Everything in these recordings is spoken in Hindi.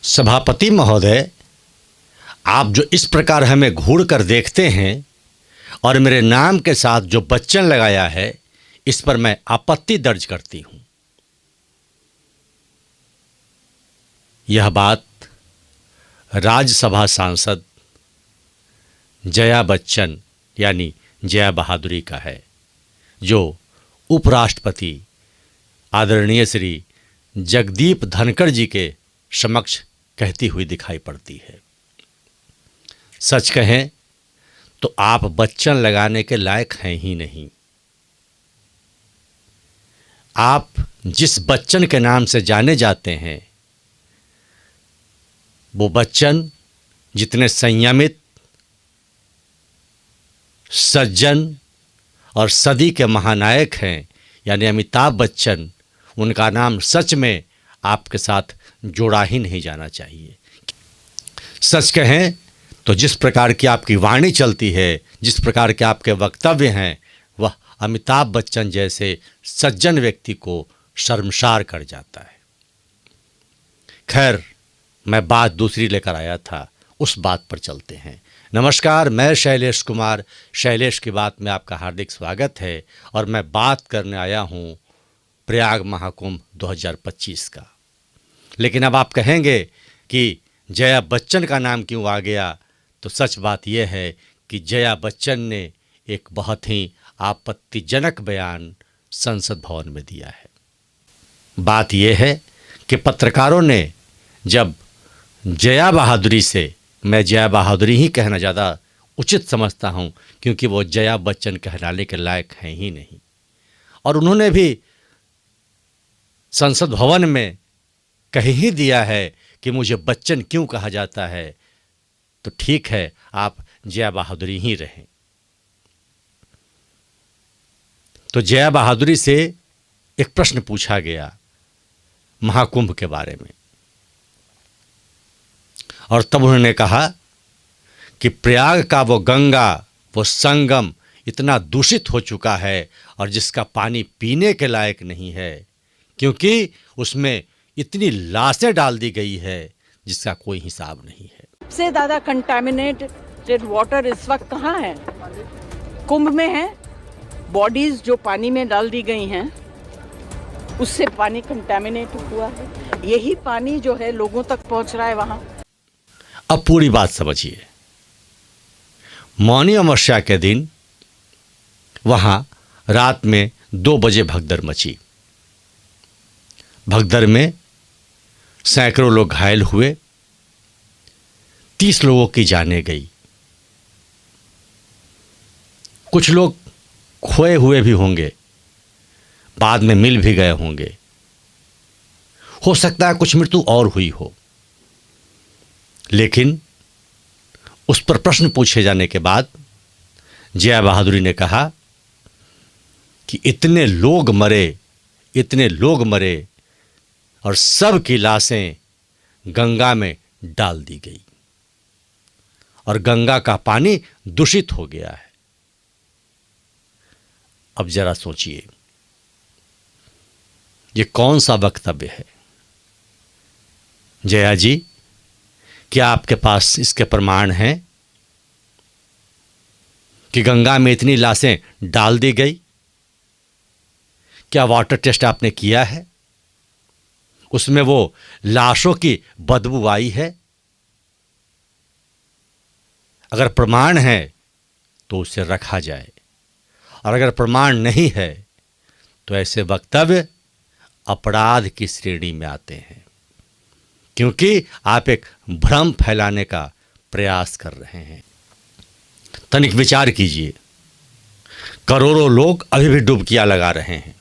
सभापति महोदय, आप जो इस प्रकार हमें घूर कर देखते हैं और मेरे नाम के साथ जो बच्चन लगाया है, इस पर मैं आपत्ति दर्ज करती हूं। यह बात राज्यसभा सांसद जया बच्चन यानी जया बहादुरी का है, जो उपराष्ट्रपति आदरणीय श्री जगदीप धनखड़ जी के समक्ष कहती हुई दिखाई पड़ती है। सच कहें तो आप बच्चन लगाने के लायक हैं ही नहीं। आप जिस बच्चन के नाम से जाने जाते हैं, वो बच्चन जितने संयमित, सज्जन और सदी के महानायक हैं, यानी अमिताभ बच्चन, उनका नाम सच में आपके साथ जोड़ा ही नहीं जाना चाहिए। सच कहें तो जिस प्रकार की आपकी वाणी चलती है, जिस प्रकार के आपके वक्तव्य हैं, वह अमिताभ बच्चन जैसे सज्जन व्यक्ति को शर्मसार कर जाता है। खैर, मैं बात दूसरी लेकर आया था, उस बात पर चलते हैं। नमस्कार, मैं शैलेश कुमार। शैलेश की बात में आपका हार्दिक स्वागत है और मैं बात करने आया हूँ प्रयाग महाकुंभ 2025 का। लेकिन अब आप कहेंगे कि जया बच्चन का नाम क्यों आ गया, तो सच बात यह है कि जया बच्चन ने एक बहुत ही आपत्तिजनक बयान संसद भवन में दिया है। बात यह है कि पत्रकारों ने जब जया बहादुरी से, मैं जया बहादुरी ही कहना ज़्यादा उचित समझता हूँ क्योंकि वो जया बच्चन कहलाने के लायक हैं ही नहीं, और उन्होंने भी संसद भवन में कह ही दिया है कि मुझे बच्चन क्यों कहा जाता है, तो ठीक है, आप जया बहादुरी ही रहें। तो जया बहादुरी से एक प्रश्न पूछा गया महाकुंभ के बारे में, और तब उन्होंने कहा कि प्रयाग का वो गंगा, वो संगम इतना दूषित हो चुका है और जिसका पानी पीने के लायक नहीं है, क्योंकि उसमें इतनी लाशें डाल दी गई है जिसका कोई हिसाब नहीं है। सबसे ज्यादा कंटामिनेटेड वाटर इस वक्त कहाँ है? कुंभ में है। बॉडीज जो पानी में डाल दी गई हैं, उससे पानी कंटामिनेट हुआ है। यही पानी जो है लोगों तक पहुंच रहा है वहां। अब पूरी बात समझिए। मौनी अमावस्या के दिन वहां रात में 2 बजे भगदड़ मची। भगदड़ में सैकड़ों लोग घायल हुए, 30 लोगों की जानें गई। कुछ लोग खोए हुए भी होंगे, बाद में मिल भी गए होंगे। हो सकता है कुछ मृत्यु और हुई हो। लेकिन उस पर प्रश्न पूछे जाने के बाद जया बहादुरी ने कहा कि इतने लोग मरे और सब की लाशें गंगा में डाल दी गई और गंगा का पानी दूषित हो गया है। अब जरा सोचिए, ये कौन सा वक्तव्य है? जया जी, क्या आपके पास इसके प्रमाण हैं कि गंगा में इतनी लाशें डाल दी गई? क्या वाटर टेस्ट आपने किया है? उसमें वो लाशों की बदबू आई है? अगर प्रमाण है तो उसे रखा जाए, और अगर प्रमाण नहीं है तो ऐसे वक्तव्य अपराध की श्रेणी में आते हैं, क्योंकि आप एक भ्रम फैलाने का प्रयास कर रहे हैं। तनिक विचार कीजिए, करोड़ों लोग अभी भी डुबकियां लगा रहे हैं,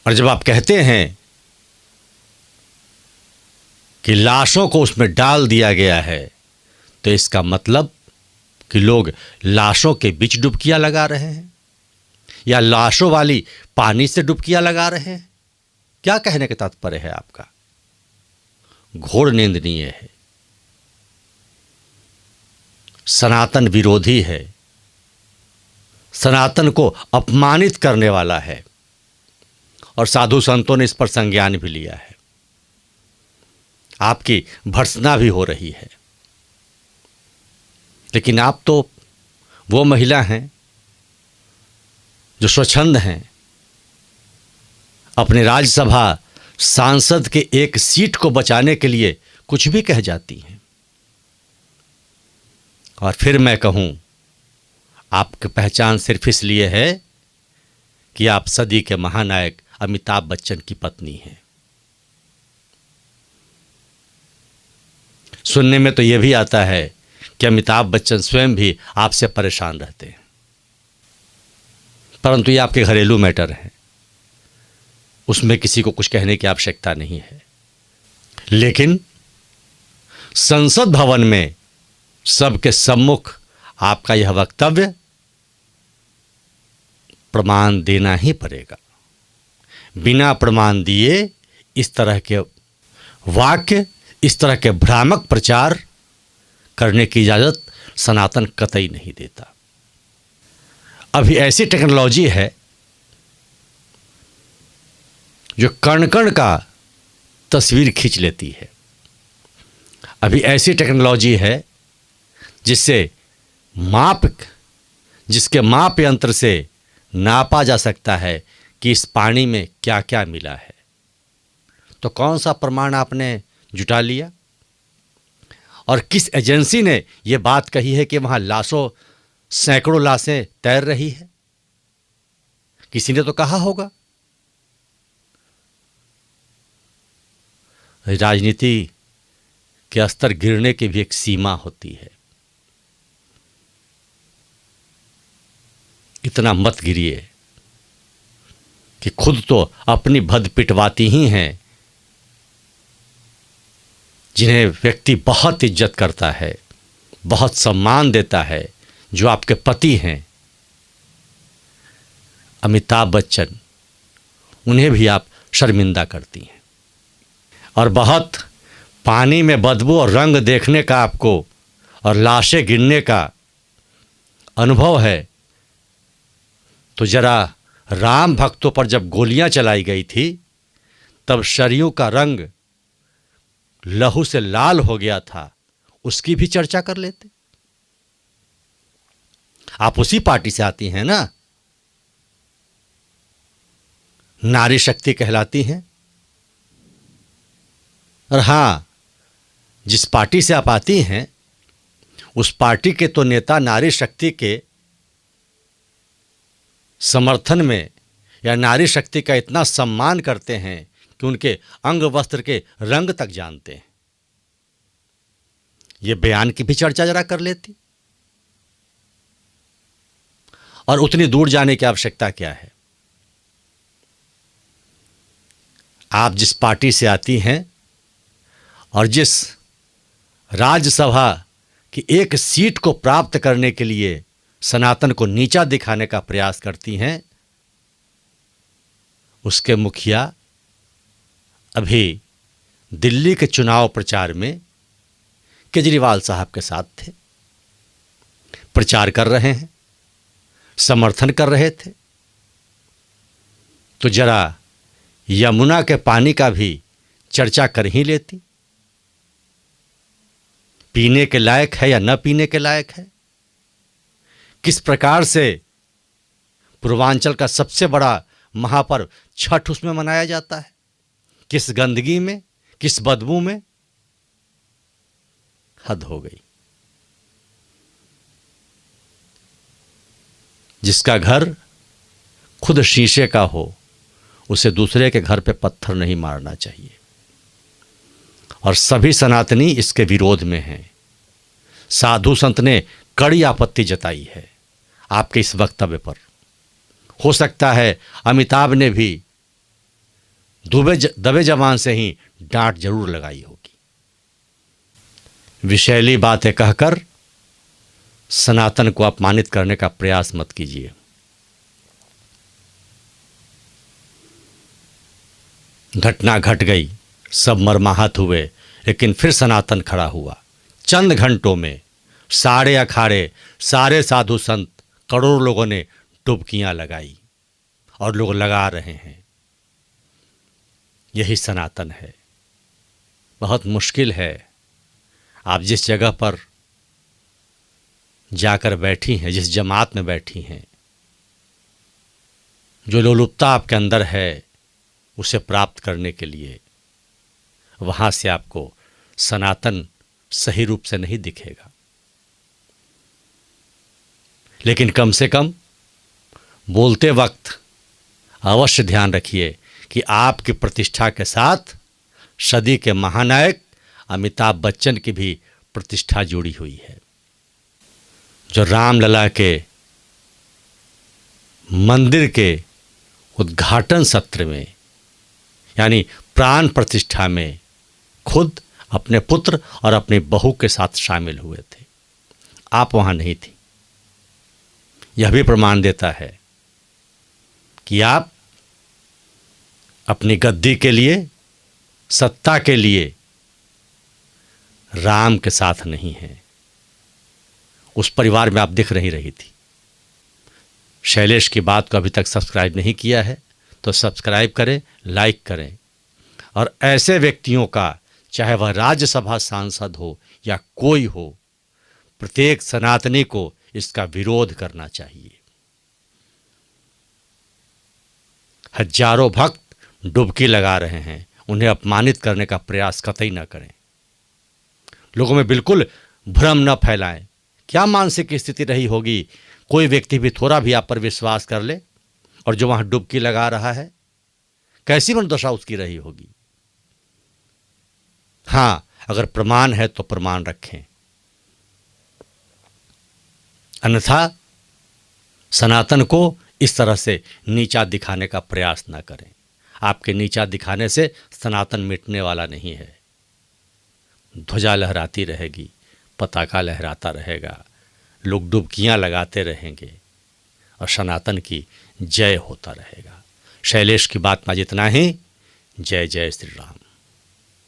और जब आप कहते हैं कि लाशों को उसमें डाल दिया गया है, तो इसका मतलब कि लोग लाशों के बीच डुबकियां लगा रहे हैं या लाशों वाली पानी से डुबकियां लगा रहे हैं। क्या कहने का तात्पर्य है आपका? घोर निंदनीय है, सनातन विरोधी है, सनातन को अपमानित करने वाला है, और साधु संतों ने इस पर संज्ञान भी लिया है। आपकी भर्त्सना भी हो रही है। लेकिन आप तो वो महिला हैं जो स्वच्छंद हैं, अपने राज्यसभा सांसद के एक सीट को बचाने के लिए कुछ भी कह जाती हैं। और फिर मैं कहूं, आपकी पहचान सिर्फ इसलिए है कि आप सदी के महानायक अमिताभ बच्चन की पत्नी हैं। सुनने में तो यह भी आता है कि अमिताभ बच्चन स्वयं भी आपसे परेशान रहते हैं, परंतु ये आपके घरेलू मैटर है, उसमें किसी को कुछ कहने की आवश्यकता नहीं है। लेकिन संसद भवन में सबके सम्मुख आपका यह वक्तव्य प्रमाण देना ही पड़ेगा। बिना प्रमाण दिए इस तरह के वाक्य, इस तरह के भ्रामक प्रचार करने की इजाज़त सनातन कतई नहीं देता। अभी ऐसी टेक्नोलॉजी है जो कण कण का तस्वीर खींच लेती है। अभी ऐसी टेक्नोलॉजी है जिसके माप यंत्र से नापा जा सकता है कि इस पानी में क्या क्या मिला है। तो कौन सा प्रमाण आपने जुटा लिया? और किस एजेंसी ने यह बात कही है कि वहां सैकड़ों लाशें तैर रही है? किसी ने तो कहा होगा। राजनीति के स्तर गिरने की भी एक सीमा होती है। इतना मत गिरिए कि खुद तो अपनी भद पिटवाती ही हैं, जिन्हें व्यक्ति बहुत इज्जत करता है, बहुत सम्मान देता है, जो आपके पति हैं अमिताभ बच्चन, उन्हें भी आप शर्मिंदा करती हैं। और बहुत पानी में बदबू और रंग देखने का आपको और लाशें गिरने का अनुभव है, तो जरा राम भक्तों पर जब गोलियां चलाई गई थी तब शरीयों का रंग लहू से लाल हो गया था, उसकी भी चर्चा कर लेते। आप उसी पार्टी से आती हैं ना, नारी शक्ति कहलाती हैं। और हां, जिस पार्टी से आप आती हैं उस पार्टी के तो नेता नारी शक्ति के समर्थन में या नारी शक्ति का इतना सम्मान करते हैं कि उनके अंग वस्त्र के रंग तक जानते हैं। ये बयान की भी चर्चा जरा कर लेती। और उतनी दूर जाने की आवश्यकता क्या है? आप जिस पार्टी से आती हैं और जिस राज्यसभा की एक सीट को प्राप्त करने के लिए सनातन को नीचा दिखाने का प्रयास करती हैं, उसके मुखिया अभी दिल्ली के चुनाव प्रचार में केजरीवाल साहब के साथ थे, प्रचार कर रहे हैं, समर्थन कर रहे थे। तो जरा यमुना के पानी का भी चर्चा कर ही लेती। पीने के लायक है या न पीने के लायक है? किस प्रकार से पूर्वांचल का सबसे बड़ा महापर्व छठ उसमें मनाया जाता है? किस गंदगी में, किस बदबू में? हद हो गई। जिसका घर खुद शीशे का हो उसे दूसरे के घर पे पत्थर नहीं मारना चाहिए। और सभी सनातनी इसके विरोध में हैं। साधु संत ने कड़ी आपत्ति जताई है आपके इस वक्तव्य पर। हो सकता है अमिताभ ने भी दबे जबान से ही डांट जरूर लगाई होगी। विषैली बातें कहकर सनातन को अपमानित करने का प्रयास मत कीजिए। घटना घट गई, सब मरमाहत हुए, लेकिन फिर सनातन खड़ा हुआ। चंद घंटों में सारे अखाड़े, सारे साधु संत, करोड़ों लोगों ने डुबकियां लगाई और लोग लगा रहे हैं। यही सनातन है। बहुत मुश्किल है। आप जिस जगह पर जाकर बैठी हैं, जिस जमात में बैठी हैं, जो लोलुपता आपके अंदर है उसे प्राप्त करने के लिए वहाँ से आपको सनातन सही रूप से नहीं दिखेगा। लेकिन कम से कम बोलते वक्त अवश्य ध्यान रखिए कि आपकी प्रतिष्ठा के साथ सदी के महानायक अमिताभ बच्चन की भी प्रतिष्ठा जुड़ी हुई है। जो रामलला के मंदिर के उद्घाटन सत्र में यानी प्राण प्रतिष्ठा में खुद अपने पुत्र और अपनी बहू के साथ शामिल हुए थे, आप वहाँ नहीं थी। यह भी प्रमाण देता है कि आप अपनी गद्दी के लिए, सत्ता के लिए राम के साथ नहीं हैं। उस परिवार में आप दिख नहीं रही थी। शैलेश की बात को अभी तक सब्सक्राइब नहीं किया है तो सब्सक्राइब करें, लाइक करें और ऐसे व्यक्तियों का, चाहे वह राज्यसभा सांसद हो या कोई हो, प्रत्येक सनातनी को इसका विरोध करना चाहिए। हजारों भक्त डुबकी लगा रहे हैं, उन्हें अपमानित करने का प्रयास कतई न करें। लोगों में बिल्कुल भ्रम न फैलाएं। क्या मानसिक स्थिति रही होगी, कोई व्यक्ति भी थोड़ा भी आप पर विश्वास कर ले और जो वहां डुबकी लगा रहा है, कैसी मनोदशा उसकी रही होगी। हां, अगर प्रमाण है तो प्रमाण रखें, अन्यथा सनातन को इस तरह से नीचा दिखाने का प्रयास न करें। आपके नीचा दिखाने से सनातन मिटने वाला नहीं है। ध्वजा लहराती रहेगी, पताका लहराता रहेगा, लोग डुबकियां लगाते रहेंगे और सनातन की जय होता रहेगा। शैलेश की बात में जितना ही। जय जय श्री राम।